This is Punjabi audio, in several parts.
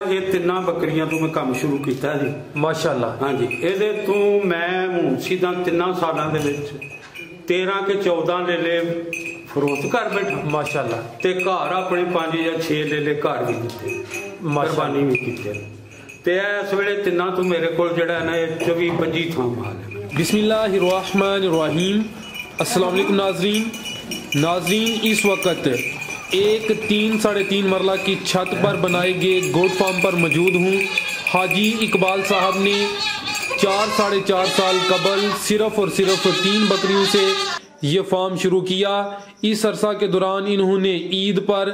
ये तिन्ना बकरियां तो मैं काम शुरू किया जी माशाअल्लाह। हाँ जी, ये तो मैं हूँ सीधा 3 सालों के 13 के 14 ले ले फरोख्त कर बैठा माशाअल्लाह। ते घर अपने 5 या 6 ले ले घर भी दिते, कुर्बानी भी की। ते इस वेले तिन्ना तो मेरे को जड़ा ना 24-25 थां माल है। बिस्मिल्लाहिर्रहमानिर्रहीम। अस्सलाम वालेकुम नाज़रीन, इस वक्त एक 3 साढ़े 3 मरला की छत पर बनाए गए गोट फार्म पर मौजूद हूँ। हाजी इकबाल साहब ने 4 साढ़े 4 साल कबल सिर्फ और सिर्फ 3 बकरियों से ये फार्म शुरू किया। इस अरसा के दौरान इन्होंने ईद पर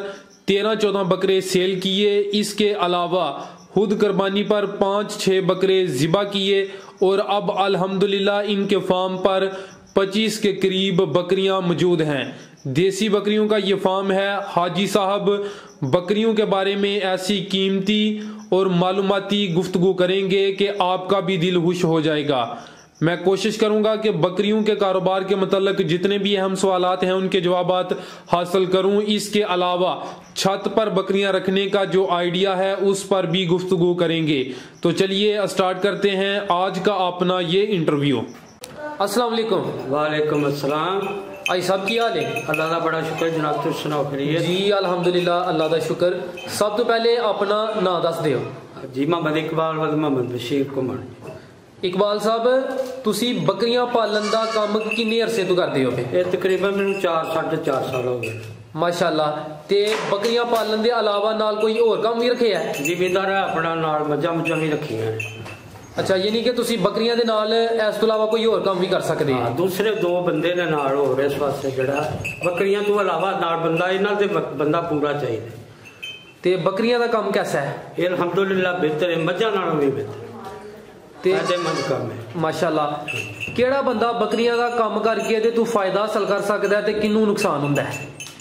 13-14 बकरे सेल किए। इसके अलावा खुद कुर्बानी पर 5-6 बकरे ज़िबा किए और अब अल्हम्दुलिल्लाह इनके फार्म पर 25 के करीब बकरियां मौजूद हैं। देसी बकरियों का ये फार्म है। हाजी साहब बकरियों के बारे में ऐसी कीमती और मालूमाती गुफ्तगू करेंगे कि आपका भी दिल खुश हो जाएगा। मैं कोशिश करूंगा कि बकरियों के कारोबार के मतलब जितने भी अहम सवालात हैं उनके जवाबात हासिल करूं। इसके अलावा छत पर बकरियां रखने का जो आइडिया है उस पर भी गुफ्तगू करेंगे। तो चलिए स्टार्ट करते हैं आज का अपना ये इंटरव्यू। अस्सलाम वालेकुम। वालेकुम अस्सलाम। आई साहब की हाल है? अल्लाह का बड़ा शुक्र जनाब, तुम सुनाओ खैरियत? जी अल्हम्दुलिल्लाह, अल्लाह का शुक्र। सब तो पहले अपना नाम दस दिओ जी। मोहम्मद इकबाल वद मोहम्मद बशीर कुमार। इकबाल साहब तुसी बकरियां पालन का काम किन्ने अरसे तो करदे हो? ये तकरीबन मैनू 4-4.5 साल हो गए माशाअल्लाह। ते बकरियां पालन के अलावा नाल कोई और काम भी रखे है? जिमीदार है अपना नाल मज्झां भी रखी है। अच्छा, यानी कि तुसी बकरियां दे नाल इस तो अलावा कोई और काम भी कर सकते हैं? दूसरे 2 बंदे ने नाल हो रहे इस वास्ते जड़ा बकरियां तो अलावा नाल बंदा इन्हां दे बंदा पूरा चाहिए। ते बकरियां दा काम कैसा है? ये अल्हम्दुलिल्लाह बेहतर है, मज्झां नालों भी बेहतर माशाअल्लाह। केड़ा बंदा बकरियां का काम करके ते तू फायदा हासिल कर सकदा है ते किन्नू नुकसान हुंदा है?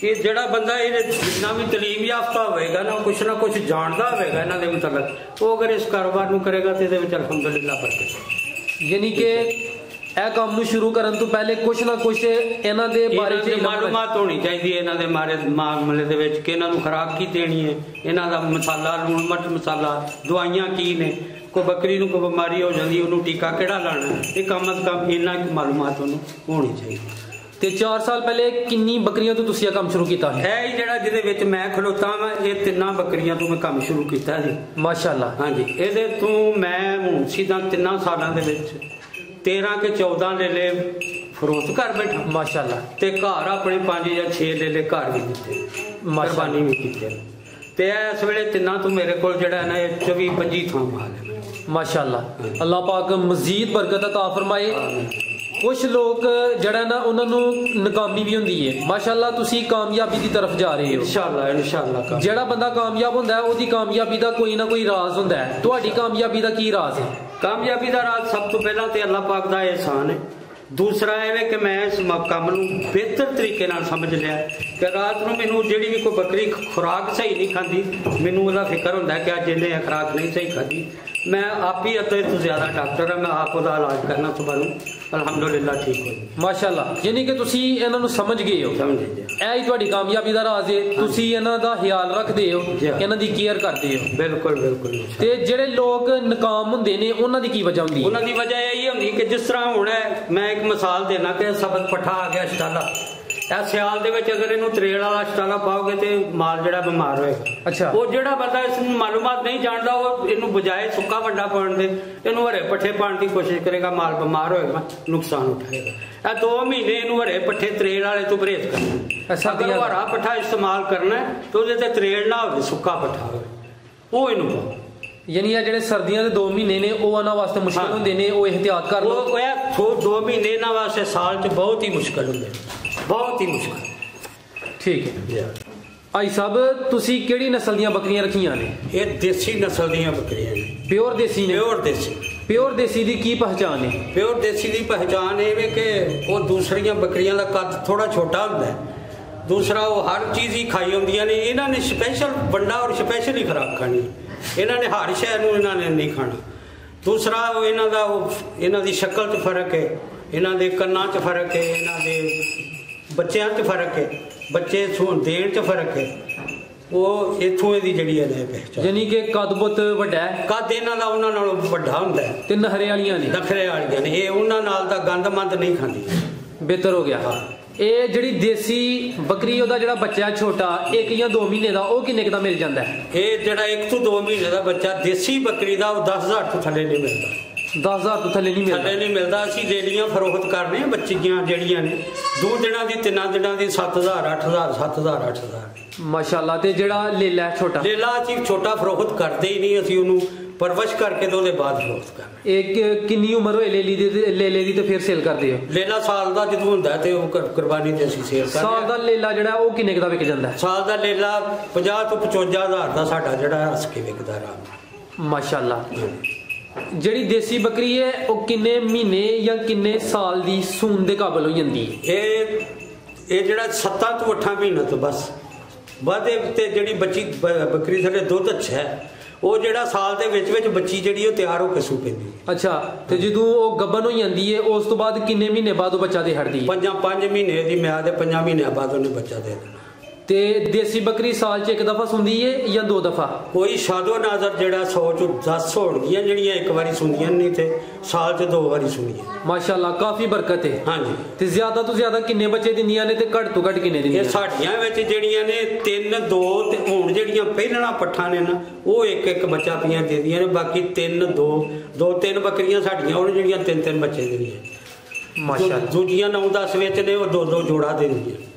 ये जड़ा बंदा जितना भी तलीम याफ्ता होएगा ना कुछ जानता होएगा इन्हां दे मतलब, वो अगर इस कारोबार नूं करेगा ते इहदे विच अल्हम्दुलिल्लाह बरकत। यानी कि ए काम नूं शुरू करन तो पहले कुछ ना कुछ इन्हां दे बारे च मालूमात होनी चाहिए। इन्हां दे मामले दे विच कि इन्हां नूं खुराक की देनी है, इन्हां दा मसाला लूण मर्च मसाला दवाइयां की ने, कोई बकरी नूं कोई बीमारी हो जाती उन्होंने टीका केड़ा लाना, ये कम अज कम इन्ना मालूमात होनी चाहिए। ते 4 साल पहले किन्नी बकरियां तो तुसीं काम शुरू किया है? है जड़ा जिहदे विच मैं खलोता वा, ये 3 बकरियां तो मैं काम शुरू किया जी माशाअल्लाह। हाँ जी, ये तो मैं हूँ सीधा 3 सालों के 13 के 14 ले ले फरोख्त कर बैठा माशाअल्लाह। ते घर अपने 5 या 6 ले ले घर भी दिते, कुर्बानी भी की। ते इस वेले 3 तो मेरे को जड़ा ना 24-25 थां माल है माशाअल्लाह। अल्लाह पाक मजीद बरकत अता फरमाए। कुछ लोग जड़ा ना उन्होंने नाकामी भी होंदी है, माशाअल्लाह तुसी कामयाबी की तरफ जा रहे हो। इंशाअल्लाह जेड़ा बंदा कामयाब होंदा है ओदी कामयाबी का कोई ना कोई राज होंदा है। तुहाडी कामयाबी का की राज है? कामयाबी का राज सब तो पहला तो अल्लाह पाक का एहसान है। दूसरा है कि मैं इस काम में बेहतर तरीके समझ लिया कि रात को मैनू जी भी कोई बकरी खुराक सही नहीं खाती, मैनू उसका फिक्र होंदा है कि अज इन्हें खुराक नहीं सही खाती। मैं आप ही अद्धे तो ज्यादा डॉक्टर है, मैं आप उसका इलाज करना तो बनूँ अल्हम्दुलिल्लाह ठीक हो माशाअल्लाह। यानी कि तुसी इन्हां नूं समझ गए हो, ऐ ही तुहाडी कामयाबी दा राज है। तुसी इन्हां दा ख्याल रखदे हो, इन्हां दी केयर करदे हो। बिल्कुल बिल्कुल। ते जेड़े लोग नाकाम हुंदे ने उन्हां दी की वजह हुंदी है? उन्हां दी वजह यही हुंदी कि जिस तरह हुण मैं एक मिसाल देना कि सबक पट्ठा आ गया छटाला, सियाल दे विच अगर इनू त्रेड़ वाला छटाला पाओगे तो माल जड़ा बीमार होएगा। अच्छा, वो जड़ा बंदा इस मालूमात नहीं जानता वो इनू बजाय सुक्का वड्डा पाउण दे इनू हरे पट्ठे पाउण की कोशिश करेगा, माल बीमार होएगा, नुकसान उठाएगा। 2 महीने इनू हरे पट्ठे त्रेड़ वाले तो परहेज करना। अगर हरा पट्ठा इस्तेमाल करना है तो उहदे ते त्रेड़ ना होवे, सुक्का पट्ठा होवे, वो इनू पाओ। यानी आ जेडे सर्दियां दे 2 महीने ने वो इन्हां वास्ते मुश्किल होंदे ने, वो एहतियात कर लो। 2 महीने इन्हां वास्ते साल च बहुत ही मुश्किल होंदे, बहुत ही मुश्किल। ठीक है आई साहब, तुसी केड़ी नस्ल दीयां बकरियां रखियां ने? ये देसी नस्ल दीयां बकरियां ने। प्योर देसी ने? प्योर देसी। प्योर देसी दी की पहचान है? प्योर देसी दी पहचान है कि वो दूसरियां बकरियां दा कद थोड़ा छोटा होंदा है, दूसरा वो हर चीज़ ही खाई होंदियां ने। इन्हां ने स्पैशल बंडा और स्पैशल ही खुराक खानी, इन्हां ने हर शै नूं इन्हां ने नहीं खाना। दूसरा इन्हां दी शक्ल च फर्क है, इन्हां दे कन्नां च फर्क है, इन्हां दे बच्चों च फर्क है, बच्चे देण च फर्क है। ਉਹ ਇੱਥੋਂ ਦੀ ਜਿਹੜੀ ਹੈ ਪਹਿਚਾਣ। ਯਾਨੀ ਕਿ ਕੱਦ-ਬੁੱਤ ਵੱਡਾ ਹੈ, ਕੱਦ ਇਹਨਾਂ ਦਾ ਉਹਨਾਂ ਨਾਲੋਂ ਵੱਡਾ ਹੁੰਦਾ ਹੈ ਤੇ ਨਖਰੇ ਵਾਲੀਆਂ ਨੇ, ਨਖਰੇ ਵਾਲੀਆਂ ਨੇ, ਇਹ ਉਹਨਾਂ ਨਾਲ ਦਾ ਗੰਦ-ਮੰਦ ਨਹੀਂ ਖਾਂਦੀ। ਬਿਹਤਰ ਹੋ ਗਿਆ। ਇਹ ਜਿਹੜੀ ਦੇਸੀ ਬੱਕਰੀ ਉਹਦਾ ਜਿਹੜਾ ਬੱਚਾ ਛੋਟਾ 1 ਜਾਂ 2 ਮਹੀਨੇ ਦਾ, ਉਹ ਕਿੰਨੇ ਕੁ ਦਾ ਮਿਲ ਜਾਂਦਾ ਹੈ? ਇਹ ਜਿਹੜਾ 1 ਤੋਂ 2 ਮਹੀਨੇ ਦਾ ਬੱਚਾ ਦੇਸੀ ਬੱਕਰੀ ਦਾ ਉਹ 10,000 ਤੋਂ ਥੱਲੇ ਨਹੀਂ ਮਿਲਦਾ। 10,000 ਤੋਂ ਥੱਲੇ ਨਹੀਂ ਮਿਲਦਾ। ਅਸੀਂ ਰੇੜੀਆਂ ਫਰੋਖਤ ਕਰਨੇ ਆ ਬੱਚੀਆਂ ਜਿਹੜੀਆਂ ਨੇ 2 ਦਿਨਾਂ ਦੀ 3 ਦਿਨਾਂ ਦੀ 7,000 8,000 7,000 8,000 ਮਾਸ਼ਾਅੱਲਾ। ਤੇ ਜਿਹੜਾ ਲੇਲਾ ਛੋਟਾ, ਲੇਲਾ ਅਸੀਂ ਛੋਟਾ ਫਰੋਖਤ ਕਰਦੇ ਹੀ ਨਹੀਂ, ਅਸੀਂ ਉਹਨੂੰ ਪਰਵਰਿਸ਼ ਕਰਕੇ ਤੇ ਉਹਦੇ ਬਾਅਦ ਫਰੋਖਤ ਕਰਦੇ। ਇਹ ਕਿੰਨੀ ਉਮਰ ਹੋਏ ਲੇਲੇ ਦੀ ਤੇ ਫਿਰ ਸੇਲ ਕਰਦੇ ਹੋ? ਲੇਲਾ ਸਾਲ ਦਾ ਜਦੋਂ ਹੁੰਦਾ ਤੇ ਉਹ ਕੁਰਬਾਨੀ ਤੇ ਅਸੀਂ ਸੇਲ ਕਰਦੇ। ਸਾਲ ਦਾ ਲੇਲਾ ਜਿਹੜਾ ਉਹ ਕਿੰਨੇ ਕੁ ਦਾ ਵਿਕ ਜਾਂਦਾ? ਸਾਲ ਦਾ ਲੇਲਾ 50 ਤੋਂ 55,000 ਦਾ ਸਾਡਾ ਜਿਹੜਾ ਹੱਸ ਕੇ ਵਿਕਦਾ ਆਰਾਮ। ਮਾਸ਼ਾਅੱਲਾ। ਜਿਹੜੀ ਦੇਸੀ ਬੱਕਰੀ ਹੈ ਉਹ ਕਿੰਨੇ ਮਹੀਨੇ ਜਾਂ ਕਿੰਨੇ ਸਾਲ ਦੀ ਸੂਣ ਦੇ ਕਾਬਲ ਹੋ ਜਾਂਦੀ ਹੈ? ਇਹ ਜਿਹੜਾ 7 ਤੋਂ 8 ਮਹੀਨੇ ਤੋਂ ਬਸ ਵਾਧੇ ਤੇ ਜਿਹੜੀ ਬੱਕਰੀ ਸਾਡੇ ਦੁੱਧ ਅੱਛਾ ਹੈ, ਉਹ ਜਿਹੜਾ ਸਾਲ ਦੇ ਵਿੱਚ ਬੱਚੀ ਜਿਹੜੀ ਉਹ ਤਿਆਰ ਹੋ ਕੇ ਸੂ ਪੈਂਦੀ। ਅੱਛਾ। ਤੇ ਜਦੋਂ ਉਹ ਗੱਭਣ ਹੋ ਜਾਂਦੀ ਹੈ ਉਸ ਤੋਂ ਬਾਅਦ ਕਿੰਨੇ ਮਹੀਨੇ ਬਾਅਦ ਉਹ ਬੱਚਾ ਦੇ ਹਟਦੀ ਹੈ? 5 ਮਹੀਨੇ ਦੀ ਮਿਆਦ ਹੈ, 5 ਮਹੀਨਿਆਂ ਬਾਅਦ ਉਹਨੇ ਬੱਚਾ ਦੇ ਦੇਣਾ। ਤੇ ਦੇਸੀ ਬੱਕਰੀ ਸਾਲ 'ਚ 1 ਦਫਾ ਸੁੰਦੀ ਹੈ ਜਾਂ 2 ਦਫਾ? ਕੋਈ ਸ਼ਾਦੋ ਨਾਜ਼ਰ ਜਿਹੜਾ 100 ਚੋਂ 10 ਹੋਣਗੀਆਂ ਜਿਹੜੀਆਂ 1 ਵਾਰੀ ਸੁਣਦੀਆਂ, ਨਹੀਂ ਤੇ ਸਾਲ 'ਚ 2 ਵਾਰੀ ਸੁਣੀਆਂ। ਮਾਸ਼ਾਅੱਲਾ, ਕਾਫੀ ਬਰਕਤ ਹੈ। ਹਾਂਜੀ। ਤੇ ਜ਼ਿਆਦਾ ਤੋਂ ਜ਼ਿਆਦਾ ਕਿੰਨੇ ਬੱਚੇ ਦਿੰਦੀਆਂ ਨੇ ਤੇ ਘੱਟ ਤੋਂ ਘੱਟ ਕਿੰਨੇ ਦਿੰਦੀਆਂ? ਇਹ ਸਾਡੀਆਂ ਵਿੱਚ ਜਿਹੜੀਆਂ ਨੇ 3 2 ਤੇ ਹੁਣ ਜਿਹੜੀਆਂ ਪਹਿਲਣਾ ਪੱਠਾਂ ਨੇ ਨਾ ਉਹ 1 ਬੱਚਾ ਪੀਆਂ ਦਿੰਦੀਆਂ ਨੇ। ਬਾਕੀ 3 2 3 ਬੱਕਰੀਆਂ ਸਾਡੀਆਂ ਉਹ ਜਿਹੜੀਆਂ 3 ਬੱਚੇ ਦਿੰਦੀਆਂ। ਮਾਸ਼ਾਅੱਲਾ। ਦੂਜੀਆਂ 9 10 ਵਿੱਚ ਨੇ ਉਹ 2 ਜੋੜਾ ਦਿੰਦੀਆਂ।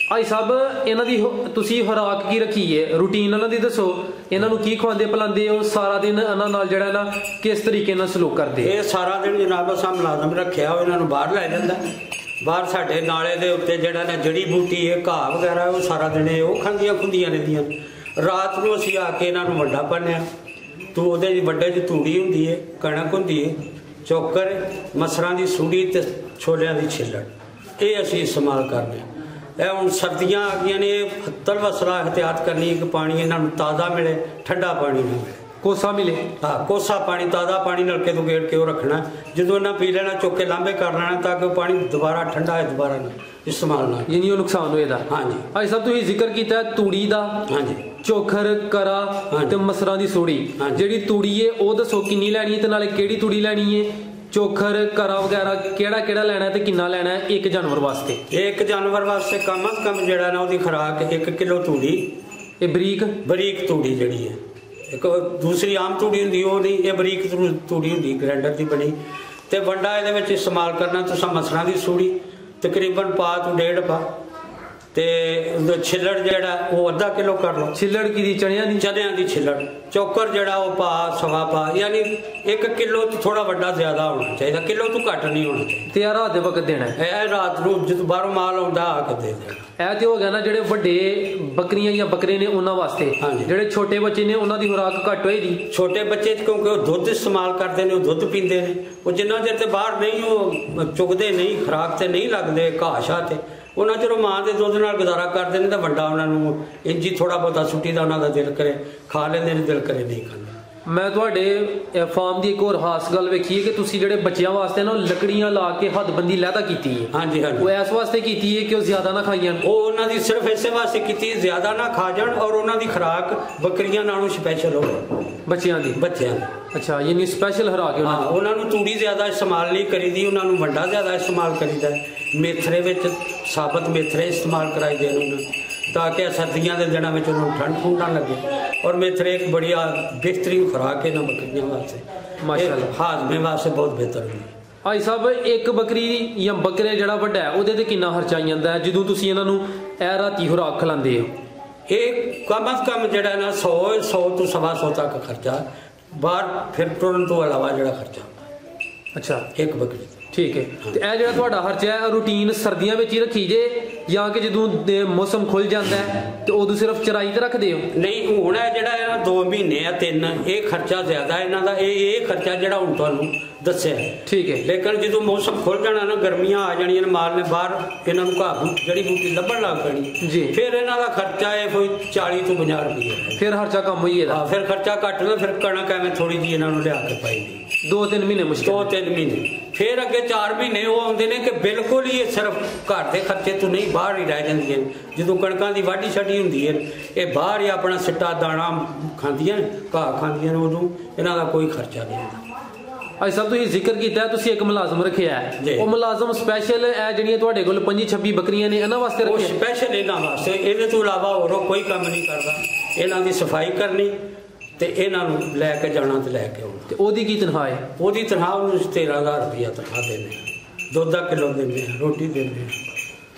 ਭਾਈ ਸਾਹਿਬ, ਇਹਨਾਂ ਦੀ ਤੁਸੀਂ ਖੁਰਾਕ ਕੀ ਰੱਖੀ ਹੈ? ਰੂਟੀਨ ਇਹਨਾਂ ਦੀ ਦੱਸੋ। ਇਹਨਾਂ ਨੂੰ ਕੀ ਖਵਾਉਂਦੇ ਪਿਲਾਉਂਦੇ ਹੋ? ਸਾਰਾ ਦਿਨ ਇਹਨਾਂ ਨਾਲ ਜਿਹੜਾ ਨਾ ਕਿਸ ਤਰੀਕੇ ਨਾਲ ਸਲੂਕ ਕਰਦੇ? ਇਹ ਸਾਰਾ ਦਿਨ ਜਨਾਬ ਅਸਾਂ ਮੁਲਾਜ਼ਮ ਰੱਖਿਆ ਹੋਇਆ, ਇਹਨਾਂ ਨੂੰ ਬਾਹਰ ਲੈ ਜਾਂਦਾ। ਬਾਹਰ ਸਾਡੇ ਨਾਲੇ ਦੇ ਉੱਤੇ ਜਿਹੜਾ ਨਾ ਜੜੀ ਬੂਟੀ ਹੈ, ਘਾਹ ਵਗੈਰਾ, ਉਹ ਸਾਰਾ ਦਿਨ ਉਹ ਖਾਂਦੀਆਂ ਖੁੰਦੀਆਂ ਰਹਿੰਦੀਆਂ। ਰਾਤ ਨੂੰ ਅਸੀਂ ਆ ਕੇ ਇਹਨਾਂ ਨੂੰ ਵੱਡਾ ਪਾਉਂਦੇ। ਤੂੰ ਉਹਦੇ ਵੱਡੇ 'ਚ ਤੂੜੀ ਹੁੰਦੀ ਹੈ, ਕਣਕ ਹੁੰਦੀ ਹੈ, ਚੋਕਰ, ਮਸਰਾਂ ਦੀ ਸੂੜੀ ਤੇ ਛੋਲਿਆਂ ਦੀ ਛਿੱਲੜ, ਇਹ ਅਸੀਂ ਇਸਤੇਮਾਲ ਕਰਦੇ ਹਾਂ। ਇਹ ਹੁਣ ਸਰਦੀਆਂ ਆ ਗਈਆਂ ਨੇ, ਹੱਤਲ ਵਸਰਾ ਇਹਤਿਆਤ ਕਰਨੀ ਕਿ ਪਾਣੀ ਇਹਨਾਂ ਨੂੰ ਤਾਜ਼ਾ ਮਿਲੇ, ਠੰਡਾ ਪਾਣੀ ਨਾ ਮਿਲੇ, ਕੋਸਾ ਮਿਲੇ। ਹਾਂ, ਕੋਸਾ ਪਾਣੀ, ਤਾਜ਼ਾ ਪਾਣੀ ਨਲਕੇ ਤੋਂ ਗੇੜ ਕੇ ਉਹ ਰੱਖਣਾ। ਜਦੋਂ ਇਹਨਾਂ ਪੀ ਲੈਣਾ ਚੁੱਕ ਕੇ ਲਾਂਭੇ ਕਰ ਲੈਣਾ ਤਾਂ ਕਿ ਪਾਣੀ ਦੁਬਾਰਾ ਠੰਡਾ ਹੈ, ਦੁਬਾਰਾ ਨਾ ਇਸਤੇਮਾਲ ਨਾ, ਯਾਨੀ ਉਹ ਨੁਕਸਾਨ ਹੋਏਦਾ। ਹਾਂਜੀ। ਭਾਈ ਸਾਹਿਬ, ਤੁਸੀਂ ਜ਼ਿਕਰ ਕੀਤਾ ਤੂੜੀ ਦਾ, ਹਾਂਜੀ, ਚੋਖਰ, ਕਰਾ ਤੇ ਮਸਰਾਂ ਦੀ ਸੂੜੀ। ਜਿਹੜੀ ਤੂੜੀ ਹੈ ਉਹ ਦੱਸੋ ਕਿੰਨੀ ਲੈਣੀ ਹੈ ਤੇ ਨਾਲੇ ਕਿਹੜੀ ਤੂੜੀ ਲੈਣੀ ਹੈ? ਚੋਖਰ, ਕਰਾ ਵਗੈਰਾ ਕਿਹੜਾ ਲੈਣਾ ਤੇ ਕਿੰਨਾ ਲੈਣਾ ਹੈ ਇੱਕ ਜਾਨਵਰ ਵਾਸਤੇ? ਇੱਕ ਜਾਨਵਰ ਵਾਸਤੇ ਕਮ ਅਜ਼ ਕਮ ਜਿਹੜਾ ਨਾ ਉਹਦੀ ਖੁਰਾਕ 1 ਕਿਲੋ ਤੂੜੀ। ਇਹ ਬਰੀਕ ਤੂੜੀ ਜਿਹੜੀ ਹੈ, ਇੱਕ ਦੂਸਰੀ ਆਮ ਤੂੜੀ ਹੁੰਦੀ ਉਹ ਨਹੀਂ, ਇਹ ਬਰੀਕ ਤੂੜੀ ਹੁੰਦੀ ਗ੍ਰੈਂਡਰ ਦੀ ਬਣੀ। ਤੇ ਵੰਡਾ ਇਹਦੇ ਵਿੱਚ ਇਸਤੇਮਾਲ ਕਰਨਾ ਤੁਸੀਂ ਮਸਰਾਂ ਦੀ ਸੂੜੀ ਤਕਰੀਬਨ ਪਾ ਤੋਂ 1.5 ਪਾ, ਤੇ ਛਿੱਲੜ ਜਿਹੜਾ ਉਹ 1/2 ਕਿਲੋ ਕਰ ਲਓ। ਛਿੱਲੜ ਕੀ ਦੀ? ਚਣਿਆਂ ਦੀ ਛਿੱਲੜ। ਚੋਕਰ ਜਿਹੜਾ ਉਹ ਪਾ 1.25 ਪਾ, ਯਾਨੀ 1 ਕਿਲੋ ਤੋਂ ਥੋੜਾ ਵੱਡਾ ਜ਼ਿਆਦਾ ਹੋਣਾ ਚਾਹੀਦਾ, ਕਿਲੋ ਤੋਂ ਘੱਟ ਨਹੀਂ ਹੋਣਾ ਚਾਹੀਦਾ। ਤੇ ਰਾਤ ਦੇ ਵਕਤ ਦੇਣਾ ਹੈ? ਇਹ ਰਾਤ ਨੂੰ ਜਦੋਂ ਬਾਹਰੋਂ ਮਾਲ ਆਉਂਦਾ ਆ ਕੇ ਦੇ ਦੇਣਾ। ਇਹ ਤੇ ਹੋ ਗਿਆ ਨਾ ਜਿਹੜੇ ਵੱਡੇ ਬੱਕਰੀਆਂ ਜਾਂ ਬੱਕਰੇ ਨੇ ਉਹਨਾਂ ਵਾਸਤੇ। ਜਿਹੜੇ ਛੋਟੇ ਬੱਚੇ ਨੇ ਉਹਨਾਂ ਦੀ ਖੁਰਾਕ ਘੱਟ ਹੋਏਗੀ। ਛੋਟੇ ਬੱਚੇ ਕਿਉਂਕਿ ਉਹ ਦੁੱਧ ਇਸਤੇਮਾਲ ਕਰਦੇ ਨੇ, ਉਹ ਦੁੱਧ ਪੀਂਦੇ ਨੇ, ਉਹ ਜਿੰਨਾ ਚਿਰ ਤੇ ਬਾਹਰ ਨਹੀਂ ਉਹ ਚੁਗਦੇ ਨਹੀਂ, ਖੁਰਾਕ ਤੇ ਨਹੀਂ ਲੱਗਦੇ ਘਾਹ ਸ਼ਾਹ ਤੇ, ਉਹਨਾਂ ਚਿਰ ਮਾਂ ਦੇ ਦੁੱਧ ਨਾਲ ਗੁਜ਼ਾਰਾ ਕਰਦੇ ਨੇ। ਤਾਂ ਵੱਡਾ ਉਹਨਾਂ ਨੂੰ ਇੰਜੀ ਥੋੜਾ ਬਹੁਤਾ ਸੁੱਟੀ ਦਾ ਉਹਨਾਂ ਦਾ ਦਿਲ ਕਰੇ ਖਾ ਲੈਂਦੇ ਨੇ, ਦਿਲ ਕਰੇ ਨਹੀਂ ਖਾਂਦੇ। ਮੈਂ ਤੁਹਾਡੇ ਫਾਰਮ ਦੀ ਇੱਕ ਹੋਰ ਖਾਸ ਗੱਲ ਵੇਖੀ ਹੈ ਕਿ ਤੁਸੀਂ ਜਿਹੜੇ ਬੱਚਿਆਂ ਵਾਸਤੇ ਨਾ ਲੱਕੜੀਆਂ ਲਾ ਕੇ ਹੱਦਬੰਦੀ ਲਹਿਦਾ ਕੀਤੀ ਹੈ। ਹਾਂਜੀ ਹਾਂਜੀ। ਉਹ ਇਸ ਵਾਸਤੇ ਕੀਤੀ ਹੈ ਕਿ ਉਹ ਜ਼ਿਆਦਾ ਨਾ ਖਾਈ ਜਾਣ? ਉਹ ਉਹਨਾਂ ਦੀ ਸਿਰਫ ਇਸੇ ਵਾਸਤੇ ਕੀਤੀ ਜ਼ਿਆਦਾ ਨਾ ਖਾ ਜਾਣ, ਔਰ ਉਹਨਾਂ ਦੀ ਖੁਰਾਕ ਬੱਕਰੀਆਂ ਨਾਲੋਂ ਸਪੈਸ਼ਲ ਹੋਵੇ ਬੱਚਿਆਂ ਦੀ। ਅੱਛਾ, ਯਾਨੀ ਸਪੈਸ਼ਲ ਖੁਰਾਕ ਹੈ ਉਹਨਾਂ ਨੂੰ ਤੂੜੀ ਜ਼ਿਆਦਾ ਇਸਤੇਮਾਲ ਨਹੀਂ ਕਰੀਦੀ, ਉਹਨਾਂ ਨੂੰ ਵੰਡਾ ਜ਼ਿਆਦਾ ਇਸਤੇਮਾਲ ਕਰੀਦਾ। ਮੇਥਰੇ ਵਿੱਚ ਸਾਬਤ ਮੇਥਰੇ ਇਸਤੇਮਾਲ ਕਰਾਈ ਦੇ ਉਹਨਾਂ ਨੂੰ, ਤਾਂ ਕਿ ਸਰਦੀਆਂ ਦੇ ਦਿਨਾਂ ਵਿੱਚ ਉਹਨਾਂ ਨੂੰ ਠੰਡ ਨਾ ਲੱਗੇ। ਔਰ ਮੇਥਰੇ ਇੱਕ ਬੜੀ ਬਿਹਤਰੀਨ ਖੁਰਾਕ ਹੈ ਨਾ ਬੱਕਰੀਆਂ ਵਾਸਤੇ, ਮਾਸ਼ਾਅੱਲਾ, ਹਾਜ਼ਮੇ ਵਾਸਤੇ ਬਹੁਤ ਬਿਹਤਰ ਹੁੰਦੀ ਹੈ। ਭਾਈ ਸਾਹਿਬ, ਇੱਕ ਬੱਕਰੀ ਜਾਂ ਬੱਕਰੇ ਜਿਹੜਾ ਵੱਡਾ ਹੈ ਉਹਦੇ ਤੇ ਕਿੰਨਾ ਖਰਚਾ ਆ ਜਾਂਦਾ ਹੈ ਜਦੋਂ ਤੁਸੀਂ ਇਹਨਾਂ ਨੂੰ ਇਹ ਰਾਤੀ ਖੁਰਾਕ ਖਿਲਾਉਂਦੇ ਹੋ? ਇਹ ਕਮ ਅਜ਼ ਕਮ ਜਿਹੜਾ ਨਾ 100 ਤੋਂ 125 ਤੱਕ ਖਰਚਾ, ਬਾਹਰ ਫਿਰ ਟੁਰਨ ਤੋਂ ਇਲਾਵਾ ਜਿਹੜਾ ਖਰਚਾ। ਅੱਛਾ, ਇੱਕ ਬੱਕਰੀ। ਠੀਕ ਹੈ। ਤੇ ਇਹ ਜਿਹੜਾ ਤੁਹਾਡਾ ਖਰਚਾ ਹੈ ਰੂਟੀਨ ਸਰਦੀਆਂ ਵਿੱਚ ਹੀ ਰੱਖੀ ਜੇ ਜਾਂ ਕਿ ਜਦੋਂ ਮੌਸਮ ਖੁੱਲ ਜਾਂਦਾ ਹੈ ਤੇ ਉਦੋਂ ਸਿਰਫ ਚਰਾਈ ਤੇ ਰੱਖਦੇ ਹੋ? ਨਹੀਂ, ਹੁਣ ਜਿਹੜਾ 2 ਮਹੀਨੇ ਆ 3, ਇਹ ਖਰਚਾ ਜ਼ਿਆਦਾ ਇਹਨਾਂ ਦਾ। ਇਹ ਖਰਚਾ ਜਿਹੜਾ ਹੁਣ ਤੁਹਾਨੂੰ ਦੱਸਿਆ। ਠੀਕ ਹੈ। ਲੇਕਿਨ ਜਦੋਂ ਮੌਸਮ ਖੁੱਲ ਜਾਣਾ ਨਾ, ਗਰਮੀਆਂ ਆ ਜਾਣੀਆਂ ਨੇ, ਮਾਲ ਨੇ ਬਾਹਰ ਇਹਨਾਂ ਨੂੰ ਘਾਹ ਜੜੀ ਬੂਟੀ ਲੱਭਣ ਲੱਗ ਪੈਣੀ ਜੀ। ਫਿਰ ਇਹਨਾਂ ਦਾ ਖਰਚਾ ਹੈ ਕੋਈ 40 ਤੋਂ 50 ਰੁਪਏ, ਫਿਰ ਖਰਚਾ ਕੰਮ ਹੋਈ ਇਹਦਾ। ਫਿਰ ਖਰਚਾ ਘੱਟ ਨਾ, ਫਿਰ ਕਣਕ ਐਵੇਂ ਥੋੜੀ ਜਿਹੀ ਇਹਨਾਂ ਨੂੰ ਲਿਆ ਕੇ ਪਾਈ ਦੀ 2-3 ਮਹੀਨੇ ਮੁਸ਼ਕਿਲ, 2-3 ਮਹੀਨੇ। ਫਿਰ ਅੱਗੇ 4 ਮਹੀਨੇ ਉਹ ਆਉਂਦੇ ਨੇ ਕਿ ਬਿਲਕੁਲ ਹੀ ਇਹ ਸਿਰਫ ਘਰ ਦੇ ਖਰਚੇ ਤੋਂ ਨਹੀਂ, ਬਾਹਰ ਹੀ ਰਹਿ ਜਾਂਦੀਆਂ ਨੇ। ਜਦੋਂ ਕਣਕਾਂ ਦੀ ਵਾਢੀ ਛੱਡੀ ਹੁੰਦੀ ਹੈ, ਇਹ ਬਾਹਰ ਹੀ ਆਪਣਾ ਸਿੱਟਾ ਦਾਣਾ ਖਾਂਦੀਆਂ, ਘਾਹ ਖਾਂਦੀਆਂ ਨੇ, ਉਦੋਂ ਇਹਨਾਂ ਦਾ ਕੋਈ ਖਰਚਾ ਨਹੀਂ ਹੁੰਦਾ। ਅੱਜ ਸਭ ਤੁਸੀਂ ਜ਼ਿਕਰ ਕੀਤਾ ਤੁਸੀਂ ਇੱਕ ਮੁਲਾਜ਼ਮ ਰੱਖਿਆ ਹੈ, ਉਹ ਮੁਲਾਜ਼ਮ ਸਪੈਸ਼ਲ ਹੈ ਜਿਹੜੀਆਂ ਤੁਹਾਡੇ ਕੋਲ 25-26 ਬੱਕਰੀਆਂ ਨੇ ਇਹਨਾਂ ਵਾਸਤੇ ਰੱਖਿਆ? ਸਪੈਸ਼ਲ ਇਹਨਾਂ ਵਾਸਤੇ, ਇਹਦੇ ਤੋਂ ਇਲਾਵਾ ਹੋਰ ਕੋਈ ਕੰਮ ਨਹੀਂ ਕਰਦਾ। ਇਹਨਾਂ ਦੀ ਸਫਾਈ ਕਰਨੀ ਤੇ ਇਹਨਾਂ ਨੂੰ ਲੈ ਕੇ ਜਾਣਾ ਤੇ ਲੈ ਕੇ ਆਉਣਾ। ਤੇ ਉਹਦੀ ਕੀ ਤਨਖਾਹ ਹੈ? ਉਹਦੀ ਤਨਖਾਹ ਉਹਨੂੰ 13,000 ਰੁਪਇਆ ਤਨਖਾਹ ਦਿੰਦੇ, ਦੁੱਧ ਦਾ ਕਿਲੋ ਦਿੰਦੇ, ਰੋਟੀ ਦਿੰਦੇ।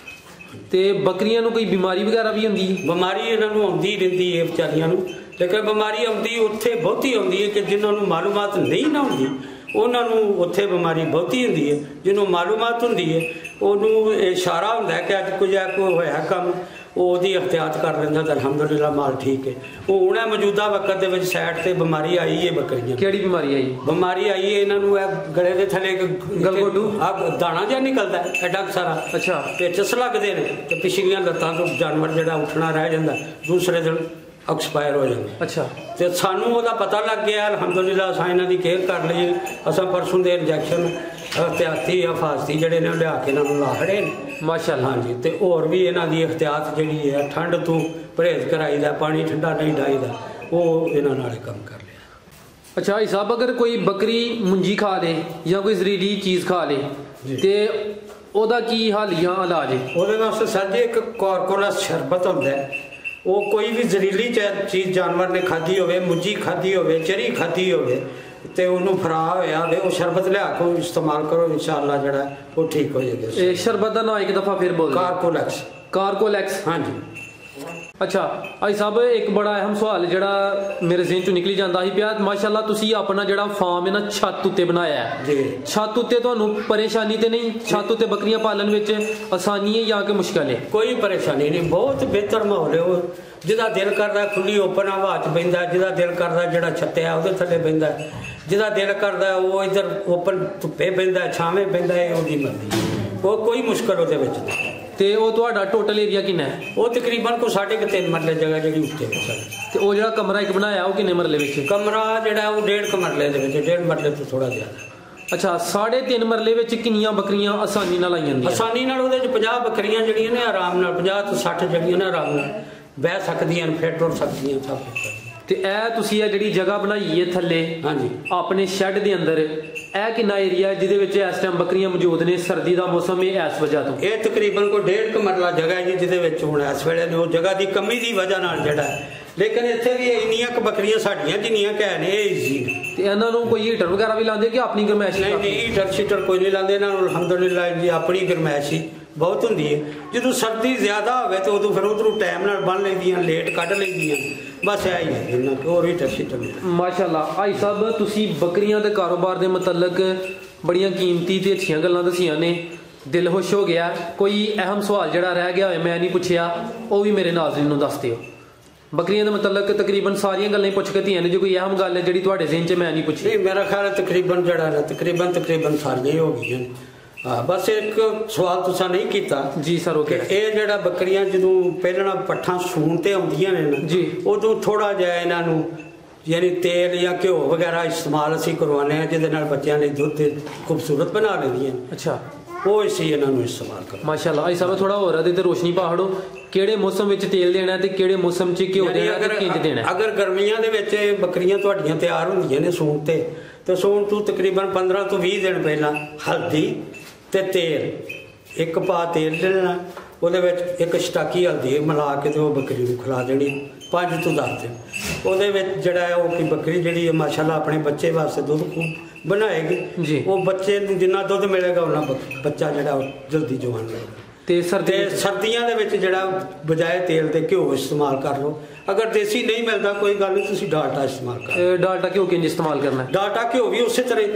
ਤੇ ਬੱਕਰੀਆਂ ਨੂੰ ਕੋਈ ਬਿਮਾਰੀ ਵਗੈਰਾ ਵੀ ਹੁੰਦੀ ਹੈ? ਬਿਮਾਰੀ ਇਹਨਾਂ ਨੂੰ ਆਉਂਦੀ ਰਹਿੰਦੀ ਹੈ ਵਿਚਾਰੀਆਂ ਨੂੰ, ਲੇਕਿਨ ਬਿਮਾਰੀ ਆਉਂਦੀ ਉੱਥੇ ਬਹੁਤੀ ਆਉਂਦੀ ਹੈ ਕਿ ਜਿਨ੍ਹਾਂ ਨੂੰ ਮਾਲੂਮਾਤ ਨਹੀਂ ਨਾ ਹੁੰਦੀ, ਉਹਨਾਂ ਨੂੰ ਉੱਥੇ ਬਿਮਾਰੀ ਬਹੁਤੀ ਹੁੰਦੀ ਹੈ। ਜਿਹਨੂੰ ਮਾਲੂਮਾਤ ਹੁੰਦੀ ਹੈ ਉਹਨੂੰ ਇਸ਼ਾਰਾ ਹੁੰਦਾ ਕਿ ਅੱਜ ਕੁਝ ਹੋਇਆ ਕੰਮ, ਉਹ ਉਹਦੀ ਅਖਤਿਆਤ ਕਰ ਲੈਂਦਾ ਤਾਂ ਅਲਹਮਦੁਲਿਲਾ ਮਾਲ ਠੀਕ ਹੈ। ਉਹ ਹੁਣ ਮੌਜੂਦਾ ਵਕਤ ਦੇ ਵਿੱਚ ਸਾਈਡ ਤੇ ਬਿਮਾਰੀ ਆਈ ਹੈ ਬੱਕਰੀਆਂ। ਕਿਹੜੀ ਬਿਮਾਰੀ ਆਈ? ਬਿਮਾਰੀ ਆਈ ਹੈ ਇਹਨਾਂ ਨੂੰ, ਇਹ ਗਲੇ ਦੇ ਥੱਲੇ ਗਲਗੋਟੂ ਦਾਣਾ ਜਿਹਾ ਨਿਕਲਦਾ ਐਡਾ ਸਾਰਾ। ਅੱਛਾ। ਤੇ ਚਸ ਲੱਗਦੇ ਨੇ ਤੇ ਪਿਛਲੀਆਂ ਲੱਤਾਂ ਤੋਂ ਜਾਨਵਰ ਜਿਹੜਾ ਉੱਠਣਾ ਰਹਿ ਜਾਂਦਾ, ਦੂਸਰੇ ਦਿਨ ਐਕਸਪਾਇਰ ਹੋ ਜਾਂਦਾ। ਅੱਛਾ। ਤੇ ਸਾਨੂੰ ਉਹਦਾ ਪਤਾ ਲੱਗ ਗਿਆ ਅਲਹਮਦੁਲਿਲਾ, ਅਸਾਂ ਇਹਨਾਂ ਦੀ ਕੇਅਰ ਕਰ ਲਈ। ਅਸਾਂ ਪਰਸੋਂ ਦੇ ਇੰਜੈਕਸ਼ਨ ਅਹਤਿਆਤੀ ਹਿਫਾਜ਼ਤੀ ਜਿਹੜੇ ਨੇ ਲਿਆ ਕੇ ਇਹਨਾਂ ਨੂੰ ਲਾ ਖੜੇ ਨੇ ਮਾਸ਼ਾਅੱਲਾ। ਹਾਂਜੀ। ਤੇ ਹੋਰ ਵੀ ਇਹਨਾਂ ਦੀ ਅਹਤਿਆਤ ਜਿਹੜੀ ਹੈ, ਠੰਡ ਤੋਂ ਪਰਹੇਜ਼ ਕਰਾਈਦਾ, ਪਾਣੀ ਠੰਡਾ ਨਹੀਂ ਡਾਈਦਾ, ਉਹ ਇਹਨਾਂ ਨਾਲ ਕੰਮ ਕਰ ਲਿਆ। ਅੱਛਾ ਭਾਈ ਸਾਹਿਬ, ਅਗਰ ਕੋਈ ਬੱਕਰੀ ਮੁੰਜੀ ਖਾ ਲੇ ਜਾਂ ਕੋਈ ਜ਼ਹਿਰੀਲੀ ਚੀਜ਼ ਖਾ ਲੇ ਤੇ ਉਹਦਾ ਕੀ ਹਾਲੀਆ ਇਲਾਜ ਹੈ? ਉਹਦੇ ਵਾਸਤੇ ਸਰ ਜੀ ਇੱਕ ਕਾਰਕੋਲਸ ਸ਼ਰਬਤ ਹੁੰਦਾ ਹੈ। ਉਹ ਕੋਈ ਵੀ ਜ਼ਹਿਰੀਲੀ ਚੀਜ਼ ਜਾਨਵਰ ਨੇ ਖਾਧੀ ਹੋਵੇ, ਮੁੰਜੀ ਖਾਧੀ ਹੋਵੇ, ਚਰੀ ਖਾਧੀ ਹੋਵੇ ਤੇ ਉਹਨੂੰ ਫਰਾ ਹੋਇਆ ਹੋਵੇ, ਉਹ ਸ਼ਰਬਤ ਲਿਆ ਕੇ ਇਸਤੇਮਾਲ ਕਰੋ, ਇਨਸ਼ਾਅੱਲਾ ਜਿਹੜਾ ਉਹ ਠੀਕ ਹੋ ਜਾਏਗਾ। ਇਹ ਸ਼ਰਬਤ ਦਾ ਨਾਮ ਇੱਕ ਦਫਾ ਫਿਰ ਬੋਲ ਦਿਓ। ਕਾਰਕੋਲੈਕਸ। ਕਾਰਕੋਲੈਕਸ, ਹਾਂਜੀ। ਅੱਛਾ ਭਾਈ ਸਾਹਿਬ, ਇੱਕ ਬੜਾ ਅਹਿਮ ਸਵਾਲ ਜਿਹੜਾ ਮੇਰੇ ਜ਼ਿਹਨ ਚੋਂ ਨਿਕਲੀ ਜਾਂਦਾ ਸੀ ਪਿਆ, ਮਾਸ਼ਾਅੱਲਾ ਤੁਸੀਂ ਆਪਣਾ ਜਿਹੜਾ ਫਾਰਮ ਹੈ ਨਾ ਛੱਤ ਉੱਤੇ ਬਣਾਇਆ ਹੈ ਜੀ। ਛੱਤ ਉੱਤੇ ਤੁਹਾਨੂੰ ਪਰੇਸ਼ਾਨੀ ਤੇ ਨਹੀਂ? ਛੱਤ ਉੱਤੇ ਬੱਕਰੀਆਂ ਪਾਲਣ ਵਿੱਚ ਆਸਾਨੀ ਹੈ ਜਾਂ ਕਿ ਮੁਸ਼ਕਲ ਹੈ? ਕੋਈ ਪਰੇਸ਼ਾਨੀ ਨਹੀਂ, ਬਹੁਤ ਬਿਹਤਰ ਮਾਹੌਲ ਹੈ। ਉਹ ਜਿਹਦਾ ਦਿਲ ਕਰਦਾ ਖੁੱਲੀ ਓਪਨ ਹਵਾ 'ਚ ਬਹਿੰਦਾ, ਜਿਹਦਾ ਦਿਲ ਕਰਦਾ ਜਿਹੜਾ ਛੱਤਿਆ ਉਹਦੇ ਥੱਲੇ ਬਹਿੰਦਾ, ਜਿਹਦਾ ਦਿਲ ਕਰਦਾ ਉਹ ਇੱਧਰ ਓਪਨ ਧੁੱਪੇ ਬਹਿੰਦਾ, ਛਾਵੇਂ ਬਹਿੰਦਾ, ਇਹ ਉਹਦੀ ਮਰਜ਼ੀ। ਉਹ ਕੋਈ ਮੁਸ਼ਕਲ ਉਹਦੇ ਵਿੱਚ ਨਹੀਂ। ਤੇ ਉਹ ਤੁਹਾਡਾ ਟੋਟਲ ਏਰੀਆ ਕਿੰਨਾ ਹੈ? ਉਹ ਤਕਰੀਬਨ ਕੋ 3.5 ਮਰਲੇ ਜਗ੍ਹਾ ਜਿਹੜੀ ਉੱਤੇ ਹੈ। ਤੇ ਉਹ ਜਿਹੜਾ ਕਮਰਾ ਇੱਕ ਬਣਾਇਆ ਉਹ ਕਿੰਨੇ ਮਰਲੇ ਵਿੱਚ? ਕਮਰਾ ਜਿਹੜਾ ਉਹ 1.5 ਮਰਲੇ ਦੇ ਵਿੱਚ, 1.5 ਮਰਲੇ ਤੋਂ ਥੋੜਾ ਜ਼ਿਆਦਾ। ਅੱਛਾ, 3.5 ਮਰਲੇ ਵਿੱਚ ਕਿੰਨੀਆਂ ਬੱਕਰੀਆਂ ਆਸਾਨੀ ਨਾਲ ਆਈ ਜਾਂਦੀਆਂ? ਆਸਾਨੀ ਨਾਲ ਉਹਦੇ 'ਚ 50 ਬੱਕਰੀਆਂ ਜਿਹੜੀਆਂ ਨੇ ਆਰਾਮ ਨਾਲ, 50 ਤੋਂ 60 ਜਿਹੜੀਆਂ ਨੇ ਆਰਾਮ ਨਾਲ ਬਹਿ ਸਕਦੀਆਂ ਨੇ, ਫਿੱਟ ਹੋ ਸਕਦੀਆਂ ਸਭ ਕੁਝ। ਤੇ ਇਹ ਤੁਸੀਂ ਇਹ ਜਿਹੜੀ ਜਗ੍ਹਾ ਬਣਾਈ ਹੈ ਥੱਲੇ, ਹਾਂਜੀ, ਆਪਣੇ ਸ਼ੈੱਡ ਦੇ ਅੰਦਰ, ਇਹ ਕਿੰਨਾ ਏਰੀਆ ਜਿਹਦੇ ਵਿੱਚ ਇਸ ਟਾਈਮ ਬੱਕਰੀਆਂ ਮੌਜੂਦ ਨੇ? ਸਰਦੀ ਦਾ ਮੌਸਮ ਹੈ ਇਸ ਵਜ੍ਹਾ ਤੋਂ। ਇਹ ਤਕਰੀਬਨ ਕੋਈ 1.5 ਮਰਲਾ ਜਗ੍ਹਾ ਹੈ ਜੀ, ਜਿਹਦੇ ਵਿੱਚ ਹੁਣ ਇਸ ਵੇਲੇ ਨੇ ਉਹ ਜਗ੍ਹਾ ਦੀ ਕਮੀ ਦੀ ਵਜ੍ਹਾ ਨਾਲ ਜਿਹੜਾ, ਲੇਕਿਨ ਇੱਥੇ ਵੀ ਇੰਨੀਆਂ ਕੁ ਬੱਕਰੀਆਂ ਸਾਡੀਆਂ ਜਿੰਨੀਆਂ ਕਹਿ ਨੇ ਇਹ ਈਜ਼ੀ ਨੇ। ਤੇ ਇਹਨਾਂ ਨੂੰ ਕੋਈ ਹੀਟਰ ਵਗੈਰਾ ਵੀ ਲਾਉਂਦੇ ਕਿ ਆਪਣੀ ਗਰਮੈਸ਼? ਨਹੀਂ, ਹੀਟਰ ਸ਼ੀਟਰ ਕੋਈ ਨਹੀਂ ਲਾਉਂਦੇ ਇਹਨਾਂ ਨੂੰ, ਅਲਹਮਦੁਲਿਲਾ ਜੀ ਆਪਣੀ ਗਰਮੈਸ਼ ਹੀ ਬਹੁਤ ਹੁੰਦੀ ਹੈ। ਜਦੋਂ ਸਰਦੀ ਜ਼ਿਆਦਾ ਹੋਵੇ ਤੇ ਉਦੋਂ ਫਿਰ ਉਧਰੋਂ ਟਾਈਮ ਨਾਲ ਬੰਨ ਲੈਂਦੀਆਂ, ਲੇਟ ਕੱਢ ਲੈਂਦੀਆਂ, ਬਸ ਇਹ ਹੀ ਹੈ ਇਹਨਾਂ ਹੋਰ ਹੀਟਰ ਸ਼ੀਟਰ ਨਹੀਂ। ਮਾਸ਼ਾਅੱਲਾ ਭਾਈ ਸਾਹਿਬ, ਤੁਸੀਂ ਬੱਕਰੀਆਂ ਦੇ ਕਾਰੋਬਾਰ ਦੇ ਮੁਤਲਕ ਬੜੀਆਂ ਕੀਮਤੀ ਤੇ ਅੱਛੀਆਂ ਗੱਲਾਂ ਦੱਸੀਆਂ ਨੇ, ਦਿਲ ਖੁਸ਼ ਹੋ ਗਿਆ। ਕੋਈ ਅਹਿਮ ਸਵਾਲ ਜਿਹੜਾ ਰਹਿ ਗਿਆ ਹੋਵੇ ਮੈਂ ਨਹੀਂ ਪੁੱਛਿਆ, ਉਹ ਵੀ ਮੇਰੇ ਨਾਜ਼ਰੀਨ ਨੂੰ ਦੱਸ ਦਿਓ। ਬੱਕਰੀਆਂ ਦੇ ਮੁਤਲਕ ਤਕਰੀਬਨ ਸਾਰੀਆਂ ਗੱਲਾਂ ਪੁੱਛ ਕੇ ਧੀਆਂ ਨੇ, ਜੇ ਕੋਈ ਅਹਿਮ ਗੱਲ ਹੈ ਜਿਹੜੀ ਤੁਹਾਡੇ ਜ਼ਿਹਨ 'ਚ ਮੈਂ ਨਹੀਂ ਪੁੱਛੀ? ਮੇਰਾ ਖਿਆਲ ਹੈ ਤਕਰੀਬਨ ਜਿਹੜਾ ਨਾ ਤਕਰੀਬਨ ਸਾਰੀਆਂ ਹੀ ਹੋ ਗਈਆਂ। ਹਾਂ, ਬਸ ਇੱਕ ਸਵਾਲ ਤੁਸੀਂ ਨਹੀਂ ਕੀਤਾ ਜੀ ਸਰ। ਓਕੇ। ਇਹ ਜਿਹੜਾ ਬੱਕਰੀਆਂ ਜਦੋਂ ਪਹਿਲਾਂ ਪੱਠਾਂ ਸੂਣ ਤੇ ਆਉਂਦੀਆਂ ਨੇ ਨਾ ਜੀ, ਉਦੋਂ ਥੋੜਾ ਜਿਹਾ ਇਹਨਾਂ ਨੂੰ ਯਾਨੀ ਤੇਲ ਜਾਂ ਘਿਓ ਵਗੈਰਾ ਇਸਤੇਮਾਲ ਅਸੀਂ ਕਰਵਾਉਂਦੇ ਹਾਂ, ਜਿਹਦੇ ਨਾਲ ਬੱਚਿਆਂ ਲਈ ਦੁੱਧ ਖੂਬਸੂਰਤ ਬਣਾ ਲੈਂਦੀਆਂ। ਅੱਛਾ, ਉਹ ਅਸੀਂ ਇਹਨਾਂ ਨੂੰ ਇਸਤੇਮਾਲ ਕਰੋ। ਮਾਸ਼ਾਅੱਲਾ। ਆਈ ਸਾਹਿਬ ਥੋੜਾ ਹੋਰ ਇਹਦੇ ਤੇ ਰੋਸ਼ਨੀ ਪਾੜੋ, ਕਿਹੜੇ ਮੌਸਮ ਵਿੱਚ ਤੇਲ ਦੇਣਾ ਤੇ ਕਿਹੜੇ ਮੌਸਮ 'ਚ ਘਿਓ ਦੇਣਾ ਤੇ ਕਿੰਜ ਦੇਣਾ? ਅਗਰ ਗਰਮੀਆਂ ਦੇ ਵਿੱਚ ਬੱਕਰੀਆਂ ਤੁਹਾਡੀਆਂ ਤਿਆਰ ਹੁੰਦੀਆਂ ਨੇ ਸੂਣ ਤੇ ਸੂਣ ਤੋਂ ਤਕਰੀਬਨ 15 ਤੋਂ 20 ਦਿਨ ਪਹਿਲਾਂ ਹਲਦੀ ਤੇ ਤੇਲ, ਇੱਕ ਪਾ ਤੇਲ ਲੈਣਾ, ਉਹਦੇ ਵਿੱਚ ਇੱਕ ਛਟਾਕੀ ਹਲਦੀ ਮਿਲਾ ਕੇ ਤੇ ਉਹ ਬੱਕਰੀ ਨੂੰ ਖਿਲਾ ਦੇਣੀ 5 ਤੋਂ 10 ਦਿਨ। ਉਹਦੇ ਵਿੱਚ ਜਿਹੜਾ ਹੈ ਉਹ ਕਿ ਬੱਕਰੀ ਜਿਹੜੀ ਹੈ ਮਾਸ਼ਾਅੱਲਾ ਆਪਣੇ ਬੱਚੇ ਵਾਸਤੇ ਦੁੱਧ ਖੂਬ ਬਣਾਏਗੀ ਜੀ। ਉਹ ਬੱਚੇ ਨੂੰ ਜਿੰਨਾ ਦੁੱਧ ਮਿਲੇਗਾ ਉਹਨਾਂ ਬੱਚਾ ਜਿਹੜਾ ਉਹ ਜਲਦੀ ਜਵਾਨ ਹੋਏਗਾ। ਤੇ ਸਰਦੀਆਂ ਦੇ ਵਿੱਚ ਜਿਹੜਾ ਬਜਾਏ ਤੇਲ ਤੇ ਘਿਓ ਇਸਤੇਮਾਲ ਕਰ ਲਓ। ਅਗਰ ਦੇਸੀ ਨਹੀਂ ਮਿਲਦਾ ਕੋਈ ਗੱਲ ਨਹੀਂ, ਤੁਸੀਂ ਡਾਲਟਾ ਇਸਤੇਮਾਲ ਕਰੋ। ਡਾਲਟਾ ਘਿਓ ਕਿੰਜ ਇਸਤੇਮਾਲ ਕਰਨਾ? ਡਾਲਟਾ ਘਿਓ ਵੀ ਉਸੇ ਤਰ੍ਹਾਂ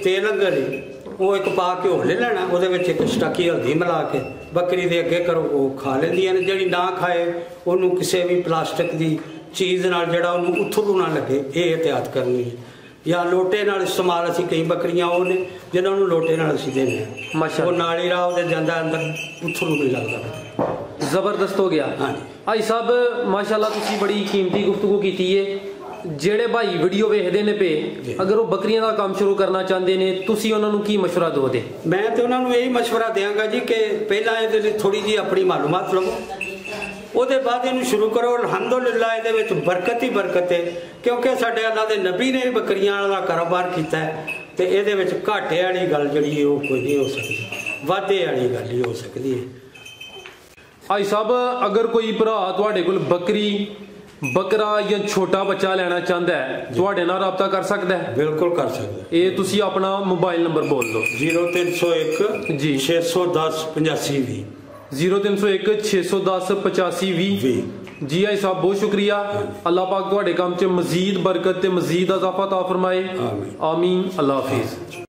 ਤੇਲ ਅੰਗਰ ਹੀ, ਉਹ ਇੱਕ ਪਾ ਘਿਓ ਲੈ ਲੈਣਾ, ਉਹਦੇ ਵਿੱਚ ਇੱਕ ਛਟਾਕੀ ਹਲਦੀ ਮਿਲਾ ਕੇ ਬੱਕਰੀ ਦੇ ਅੱਗੇ ਕਰੋ, ਉਹ ਖਾ ਲੈਂਦੀਆਂ ਨੇ। ਜਿਹੜੀ ਨਾ ਖਾਏ ਉਹਨੂੰ ਕਿਸੇ ਵੀ ਪਲਾਸਟਿਕ ਦੀ ਚੀਜ਼ ਨਾਲ ਜਿਹੜਾ ਉਹਨੂੰ ਉਥਰੂ ਨਾ ਲੱਗੇ, ਇਹ ਇਹਤਿਆਤ ਕਰਨੀ ਹੈ। ਜਾਂ ਲੋਟੇ ਨਾਲ ਇਸਤੇਮਾਲ ਅਸੀਂ ਕਈ ਬੱਕਰੀਆਂ ਉਹ ਨੇ ਜਿਨ੍ਹਾਂ ਨੂੰ ਲੋਟੇ ਨਾਲ ਅਸੀਂ ਦਿੰਦੇ ਹਾਂ। ਮਾਸ਼ਾਅੱਲਾ, ਉਹ ਨਾਲੀ ਰਾਹ ਉਹਦੇ ਜਾਂਦਾ ਅੰਦਰ ਉੱਥੋਂ ਨੂੰ ਨਹੀਂ ਲੱਗਦਾ। ਜ਼ਬਰਦਸਤ ਹੋ ਗਿਆ। ਹਾਂਜੀ ਭਾਈ ਸਾਹਿਬ ਮਾਸ਼ਾਅੱਲਾ ਤੁਸੀਂ ਬੜੀ ਕੀਮਤੀ ਗੁਫ਼ਤਗੂ ਕੀਤੀ ਹੈ। ਜਿਹੜੇ ਭਾਈ ਵੀਡੀਓ ਵੇਖਦੇ ਨੇ ਪਏ, ਅਗਰ ਉਹ ਬੱਕਰੀਆਂ ਦਾ ਕੰਮ ਸ਼ੁਰੂ ਕਰਨਾ ਚਾਹੁੰਦੇ ਨੇ, ਤੁਸੀਂ ਉਹਨਾਂ ਨੂੰ ਕੀ ਮਸ਼ਵਰਾ ਦੋਗੇ? ਮੈਂ ਤੇ ਉਹਨਾਂ ਨੂੰ ਇਹੀ ਮਸ਼ਵਰਾ ਦਿਆਂਗਾ ਜੀ ਕਿ ਪਹਿਲਾਂ ਇਹਦੇ ਲਈ ਥੋੜੀ ਜਿਹੀ ਆਪਣੀ ਮਾਲੂਮਾਤ ਲਵੋ, ਉਹਦੇ ਬਾਅਦ ਇਹਨੂੰ ਸ਼ੁਰੂ ਕਰੋ। ਅਲਹਮਦੁਲਿਲਾ ਇਹਦੇ ਵਿੱਚ ਬਰਕਤ ਹੀ ਬਰਕਤ ਹੈ, ਕਿਉਂਕਿ ਸਾਡੇ ਅੱਲਾ ਦੇ ਨਬੀ ਨੇ ਬੱਕਰੀਆਂ ਦਾ ਕਾਰੋਬਾਰ ਕੀਤਾ ਹੈ ਤੇ ਇਹਦੇ ਵਿੱਚ ਘਾਟੇ ਵਾਲੀ ਗੱਲ ਜਿਹੜੀ ਹੈ ਉਹ ਕੋਈ ਨਹੀਂ ਹੋ ਸਕਦੀ, ਵਾਧੇ ਵਾਲੀ ਗੱਲ ਹੀ ਹੋ ਸਕਦੀ ਹੈ। ਭਾਈ ਸਾਹਿਬ ਅਗਰ ਕੋਈ ਭਰਾ ਤੁਹਾਡੇ ਕੋਲ ਬੱਕਰੀ, ਬੱਕਰਾ ਜਾਂ ਛੋਟਾ ਬੱਚਾ ਲੈਣਾ ਚਾਹੁੰਦਾ ਹੈ, ਤੁਹਾਡੇ ਨਾਲ ਰਾਬਤਾ ਕਰ ਸਕਦਾ ਹੈ? ਬਿਲਕੁਲ ਕਰ ਸਕਦਾ। ਇਹ ਤੁਸੀਂ ਆਪਣਾ ਮੋਬਾਈਲ ਨੰਬਰ ਬੋਲ ਦਿਓ। 0301 ਜੀ 610 8520 0301 610 8520। ਜੀ ਭਾਈ ਸਾਹਿਬ ਬਹੁਤ ਸ਼ੁਕਰੀਆ। ਅੱਲਾਹ ਪਾਕ ਤੁਹਾਡੇ ਕੰਮ 'ਚ ਮਜ਼ੀਦ ਬਰਕਤ ਤੇ ਮਜ਼ੀਦ ਇਜ਼ਾਫਾ ਤਾ ਫਰਮਾਏ। ਆਮੀਨ। ਅੱਲਾਹ ਹਾਫਿਜ਼।